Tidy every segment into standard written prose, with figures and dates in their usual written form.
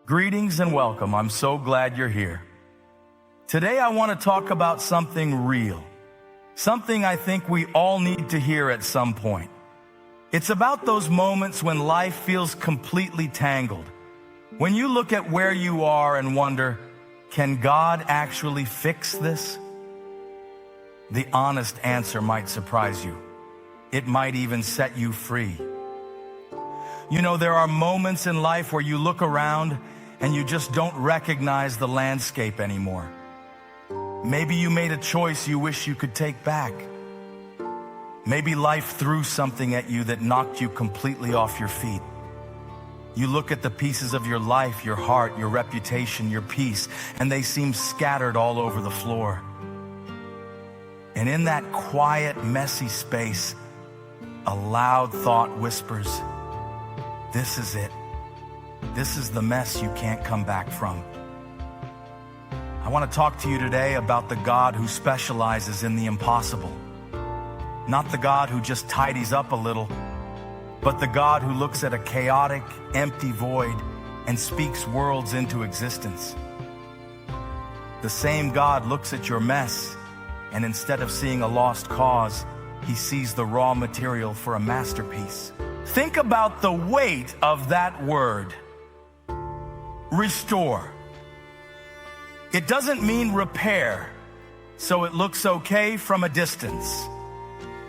Greetings and welcome. I'm so glad you're here. Today I want to talk about something real, something I think we all need to hear at some point. It's about those moments when life feels completely tangled. When you look at where you are and wonder, can God actually fix this? The honest answer might surprise you. It might even set you free. You know, there are moments in life where you look around and you just don't recognize the landscape anymore. Maybe you made a choice you wish you could take back. Maybe life threw something at you that knocked you completely off your feet. You look at the pieces of your life, your heart, your reputation, your peace, and they seem scattered all over the floor. And in that quiet, messy space, a loud thought whispers, "This is it. This is the mess you can't come back from." I want to talk to you today about the God who specializes in the impossible. Not the God who just tidies up a little, but the God who looks at a chaotic, empty void and speaks worlds into existence. The same God looks at your mess, and instead of seeing a lost cause, he sees the raw material for a masterpiece. Think about the weight of that word. Restore. It doesn't mean repair, so it looks okay from a distance.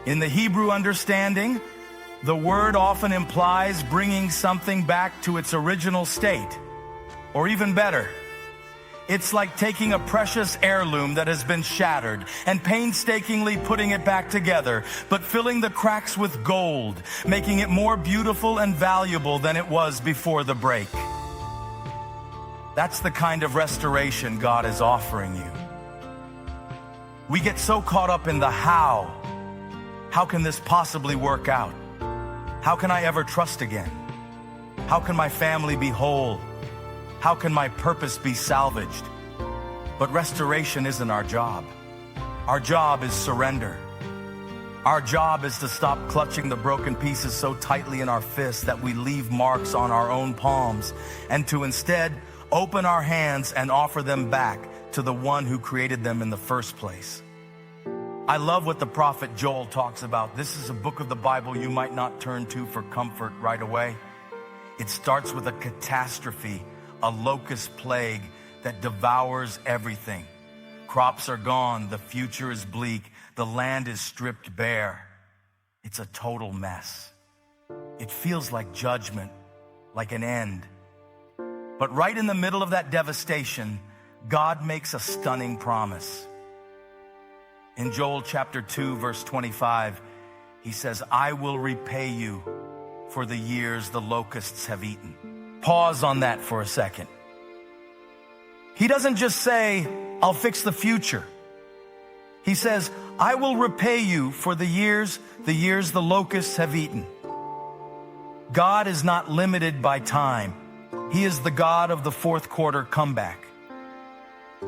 In the Hebrew understanding, the word often implies bringing something back to its original state. Or even better, it's like taking a precious heirloom that has been shattered and painstakingly putting it back together, but filling the cracks with gold, making it more beautiful and valuable than it was before the break. That's the kind of restoration God is offering you. We get so caught up in the how. How can this possibly work out? How can I ever trust again? How can my family be whole? How can my purpose be salvaged? But restoration isn't our job. Our job is surrender. Our job is to stop clutching the broken pieces so tightly in our fists that we leave marks on our own palms, and to instead open our hands and offer them back to the one who created them in the first place. I love what the prophet Joel talks about. This is a book of the Bible you might not turn to for comfort right away. It starts with a catastrophe, a locust plague that devours everything. Crops are gone, the future is bleak, the land is stripped bare. It's a total mess. It feels like judgment, like an end. But right in the middle of that devastation, God makes a stunning promise. In Joel chapter 2, verse 25, he says, "I will repay you for the years the locusts have eaten." Pause on that for a second. He doesn't just say, "I'll fix the future." He says, "I will repay you for the years the locusts have eaten." God is not limited by time. He is the God of the fourth quarter comeback.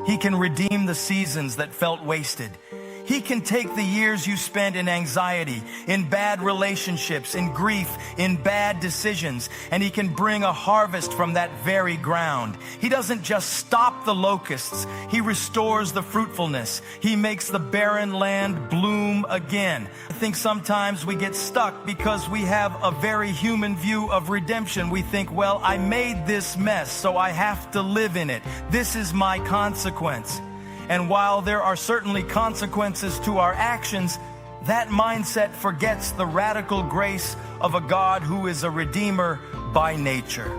He can redeem the seasons that felt wasted. He can take the years you spent in anxiety, in bad relationships, in grief, in bad decisions, and he can bring a harvest from that very ground. He doesn't just stop the locusts, he restores the fruitfulness. He makes the barren land bloom again. I think sometimes we get stuck because we have a very human view of redemption. We think, well, I made this mess, so I have to live in it. This is my consequence. And while there are certainly consequences to our actions, that mindset forgets the radical grace of a God who is a redeemer by nature.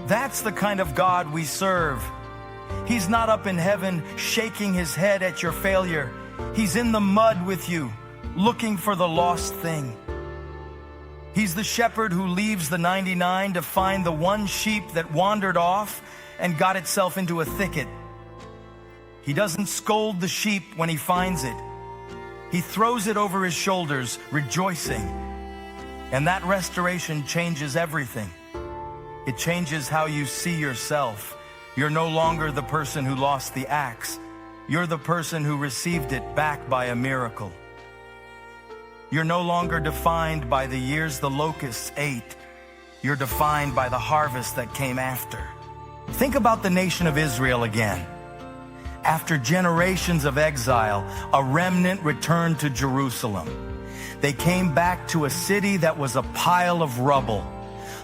That's the kind of God we serve. He's not up in heaven shaking his head at your failure. He's in the mud with you, looking for the lost thing. He's the shepherd who leaves the 99 to find the one sheep that wandered off and got itself into a thicket. He doesn't scold the sheep when he finds it. He throws it over his shoulders, rejoicing. And that restoration changes everything. It changes how you see yourself. You're no longer the person who lost the axe. You're the person who received it back by a miracle. You're no longer defined by the years the locusts ate. You're defined by the harvest that came after. Think about the nation of Israel again. After generations of exile, a remnant returned to Jerusalem. They came back to a city that was a pile of rubble.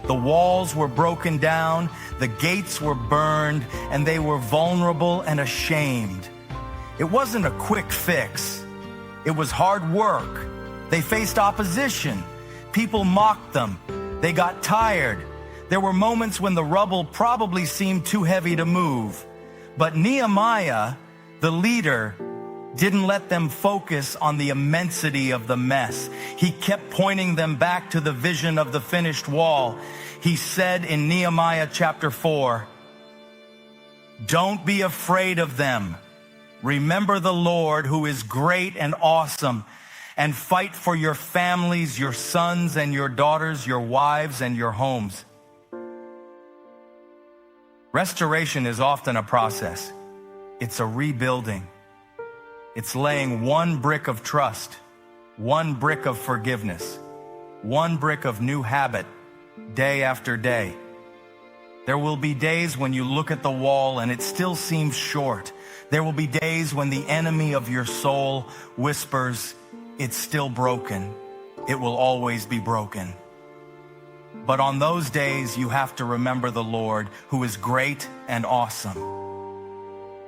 The walls were broken down, the gates were burned, and they were vulnerable and ashamed. It wasn't a quick fix. It was hard work. They faced opposition. People mocked them. They got tired. There were moments when the rubble probably seemed too heavy to move. But Nehemiah, the leader, didn't let them focus on the immensity of the mess. He kept pointing them back to the vision of the finished wall. He said in Nehemiah chapter 4, "Don't be afraid of them. Remember the Lord, who is great and awesome, and fight for your families, your sons and your daughters, your wives and your homes." Restoration is often a process. It's a rebuilding. It's laying one brick of trust, one brick of forgiveness, one brick of new habit, day after day. There will be days when you look at the wall and it still seems short. There will be days when the enemy of your soul whispers, "It's still broken. It will always be broken." But on those days, you have to remember the Lord, who is great and awesome.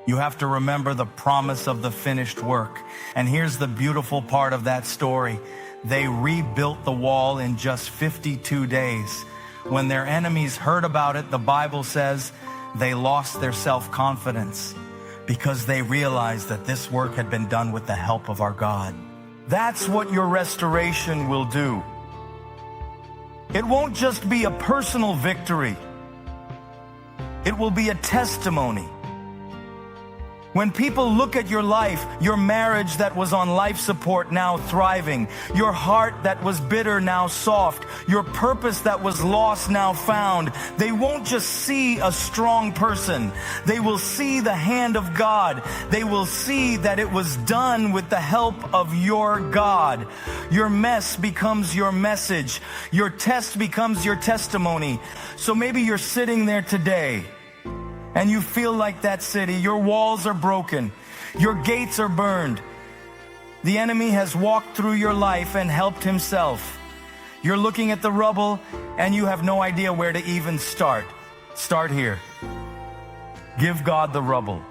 You have to remember the promise of the finished work. And here's the beautiful part of that story. They rebuilt the wall in just 52 days. When their enemies heard about it, the Bible says they lost their self-confidence because they realized that this work had been done with the help of our God. That's what your restoration will do. It won't just be a personal victory. It will be a testimony. When people look at your life, your marriage that was on life support now thriving, your heart that was bitter now soft, your purpose that was lost now found, they won't just see a strong person. They will see the hand of God. They will see that it was done with the help of your God. Your mess becomes your message. Your test becomes your testimony. So maybe you're sitting there today and you feel like that city. Your walls are broken. Your gates are burned. The enemy has walked through your life and helped himself. You're looking at the rubble and you have no idea where to even start. Start here. Give God the rubble.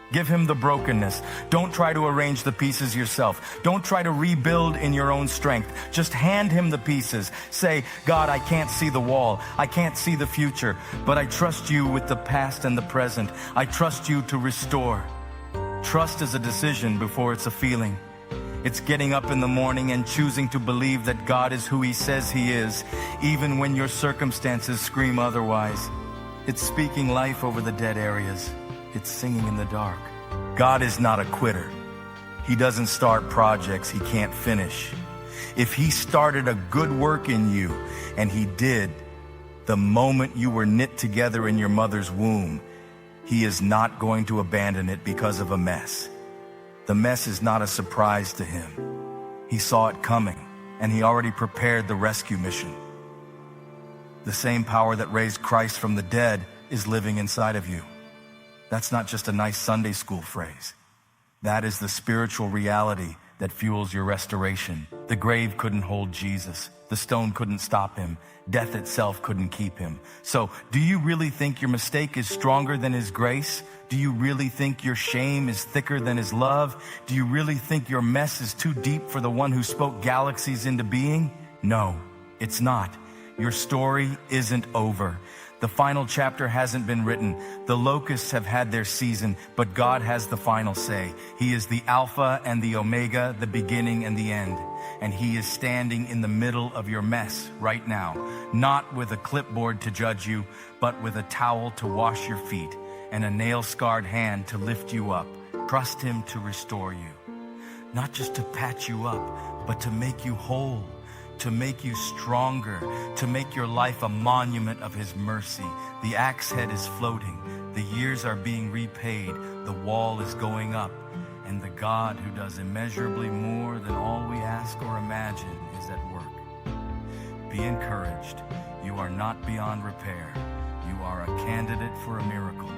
Give him the brokenness. Don't try to arrange the pieces yourself. Don't try to rebuild in your own strength. Just hand him the pieces. Say, "God, I can't see the wall. I can't see the future, but I trust you with the past and the present. I trust you to restore." Trust is a decision before it's a feeling. It's getting up in the morning and choosing to believe that God is who he says he is, even when your circumstances scream otherwise. It's speaking life over the dead areas. It's singing in the dark. God is not a quitter. He doesn't start projects he can't finish. If he started a good work in you, and he did, the moment you were knit together in your mother's womb, he is not going to abandon it because of a mess. The mess is not a surprise to him. He saw it coming, and he already prepared the rescue mission. The same power that raised Christ from the dead is living inside of you. That's not just a nice Sunday school phrase. That is the spiritual reality that fuels your restoration. The grave couldn't hold Jesus. The stone couldn't stop him. Death itself couldn't keep him. So, do you really think your mistake is stronger than his grace? Do you really think your shame is thicker than his love? Do you really think your mess is too deep for the one who spoke galaxies into being? No, it's not. Your story isn't over. The final chapter hasn't been written. The locusts have had their season, but God has the final say. He is the Alpha and the Omega, the beginning and the end. And he is standing in the middle of your mess right now, not with a clipboard to judge you, but with a towel to wash your feet and a nail-scarred hand to lift you up. Trust him to restore you, not just to patch you up, but to make you whole, to make you stronger, to make your life a monument of his mercy. The axe head is floating. The years are being repaid. The wall is going up. And the God who does immeasurably more than all we ask or imagine is at work. Be encouraged. You are not beyond repair. You are a candidate for a miracle.